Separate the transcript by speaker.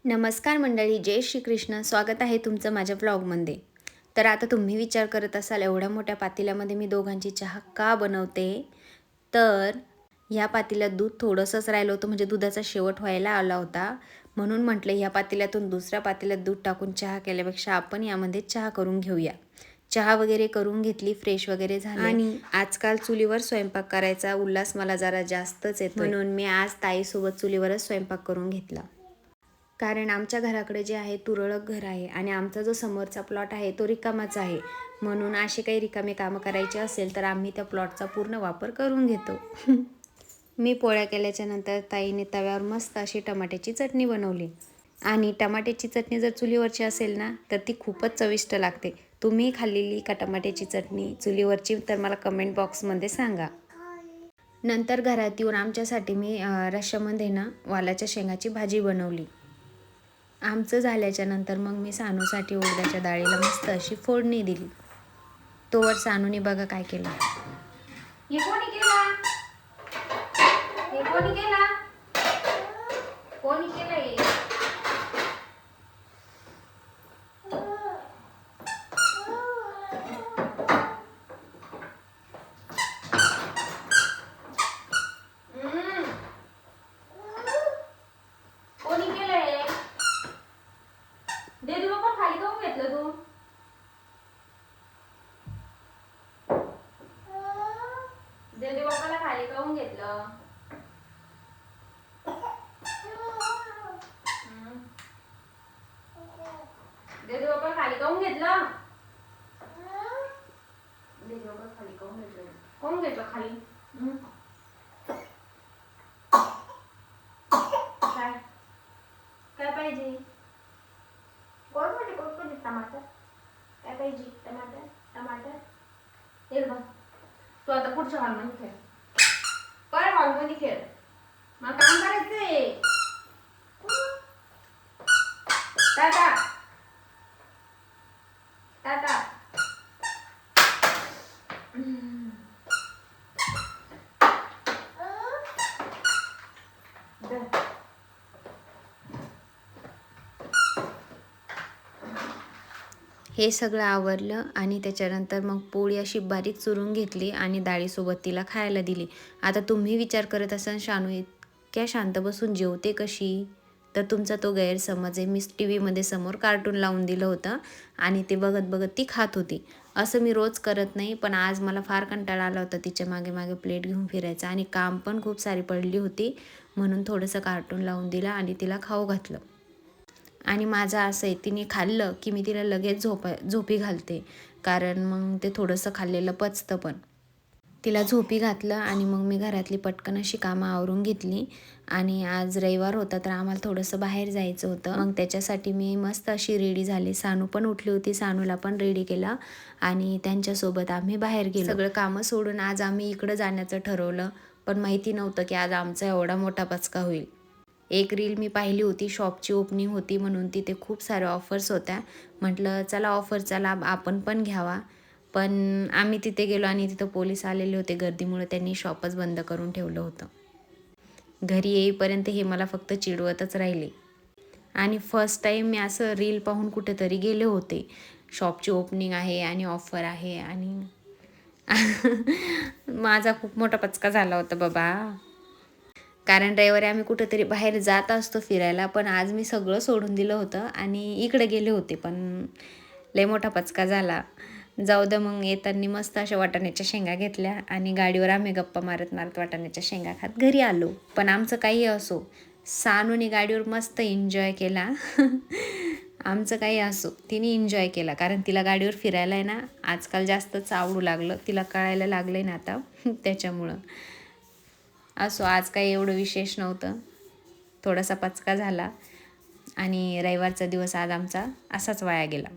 Speaker 1: नमस्कार मंडळी, जय श्री कृष्ण. स्वागत आहे तुमचं माझ्या व्लॉगमध्ये. तर आता तुम्ही विचार करत असाल एवढ्या मोठ्या पातेल्यामध्ये मी दोघांची चहा का बनवते. तर ह्या पातेल्यात दूध थोडंसंच राहिलं होतं, म्हणजे दुधाचा शेवट व्हायला आला होता. म्हणून म्हटलं ह्या पातेल्यातून दुसऱ्या पातेल्यात दूध टाकून चहा केल्यापेक्षा आपण यामध्ये चहा करून घेऊया. चहा वगैरे करून घेतली, फ्रेश वगैरे झाले. आणि आजकाल चुलीवर स्वयंपाक करायचा उल्हास मला जरा जास्तच येतो, म्हणून मी आज ताईसोबत चुलीवरच स्वयंपाक करून घेतला. कारण आमच्या घराकडे जे आहे तुरळक घर आहे आणि आमचा जो समोरचा प्लॉट आहे तो रिकामाच आहे. म्हणून असे काही रिकामे कामं करायचे असेल तर आम्ही त्या प्लॉटचा पूर्ण वापर करून घेतो. मी पोळ्या केल्याच्या नंतर ताईने तव्यावर मस्त अशी टमाट्याची चटणी बनवली. आणि टमाट्याची चटणी जर चुलीवरची असेल ना तर ती खूपच चविष्ट लागते. तुम्ही खाल्लेली का टमाट्याची चटणी चुलीवरची, तर मला कमेंट बॉक्समध्ये सांगा. नंतर घरात येऊन आमच्यासाठी मी रश्श्यामध्ये ना वालाच्या शेंगाची भाजी बनवली. आमचं झाल्याच्या नंतर मग मी सानूसाठी उडदाच्या डाळीला मस्त अशी फोडणी दिली. तोवर सानूने बघा काय केलं.
Speaker 2: हे कोणी केला? हे कोणी केला? कोणी केलंय? कोणी केलंय? देवी बाप्पा खाली काऊन घेतलं तू? देवी बाप्पाला खाली काऊन घेतलं? देवी बाप्पा खाली काऊन घेतलं? देवी बाप्पा खाली काऊन घेतलं? काऊन घेतलं खाली? काय काय पाहिजे? कोण कोण टमाटर? काय पाहिजे? टमाटर टमाटर हे बघ. तू आता पुढच्या हॉलमध्ये खेळ. काय हॉलमध्ये खेळ? मला काम करायचंय. टाटा टाटा.
Speaker 1: हे सगळं आवरलं आणि त्याच्यानंतर मग पोळी अशी बारीक चुरून घेतली आणि डाळीसोबत तिला खायला दिली. आता तुम्ही विचार करत असाल शानू इतक्या शांत बसून जेवते कशी, तर तुमचा तो गैरसमज आहे. मी टी व्हीमध्ये समोर कार्टून लावून दिलं होतं आणि ते बघत बघत ती खात होती. असं मी रोज करत नाही, पण आज मला फार कंटाळा आला होता तिच्या मागे मागे प्लेट घेऊन फिरायचा आणि काम पण खूप सारी पडली होती. म्हणून थोडंसं कार्टून लावून दिलं आणि तिला खाऊ घातलं. आणि माझं असं आहे, तिने खाल्लं की मी तिला लगेच झोपी घालते, कारण मग ते थोडंसं खाल्लेलं पचतं. पण तिला झोपी घातलं आणि मग मी घरातली पटकन अशी कामं आवरून घेतली. आणि आज रविवार होता तर आम्हाला थोडंसं बाहेर जायचं होतं. मग त्याच्यासाठी मी मस्त अशी रेडी झाली. सानू पण उठली होती, सानूला पण रेडी केलं आणि त्यांच्यासोबत आम्ही बाहेर गेलो. सगळं कामं सोडून आज आम्ही इकडं जाण्याचं ठरवलं, पण माहिती नव्हतं की आज आमचा एवढा मोठा पचका होईल. एक रील मी पाहिली होती, शॉपची ओपनिंग होती म्हणून तिथे खूप साऱ्या ऑफर्स होत्या. म्हटलं चला ऑफरचा लाभ आपण पण घ्यावा. पण आम्ही तिथे गेलो आणि तिथं पोलीस आलेले होते गर्दीमुळे, त्यांनी शॉपच बंद करून ठेवलं होतं. घरी येईपर्यंत हे मला फक्त चिडवतच राहिले. आणि फर्स्ट टाईम मी असं रील पाहून कुठेतरी गेले होते, शॉपची ओपनिंग आहे आणि ऑफर आहे, आणि माझा खूप मोठा पचका झाला होता बाबा. कारण रविवारी आम्ही कुठेतरी बाहेर जात असतो फिरायला, पण आज मी सगळं सोडून दिलं होतं आणि इकडे गेले होते, पण लय मोठा पचका झाला. जाऊ द्या, मग येताना मस्त अशा वाटाण्याच्या शेंगा घेतल्या आणि गाडीवर आम्ही गप्पा मारत मारत वाटाण्याच्या शेंगा खात घरी आलो. पण आमचं काही असो, सानूने गाडीवर मस्त एन्जॉय केला. आमचं काही असो, तिने एन्जॉय केला, कारण तिला गाडीवर फिरायला आहे ना आजकाल जास्तच आवडू लागलं, तिला कळायला लागलं ना आता. त्याच्यामुळं असो, आज काही एवढं विशेष नव्हतं, थोडासा पचका झाला आणि रविवारचा दिवस आज आमचा असाच वाया गेला.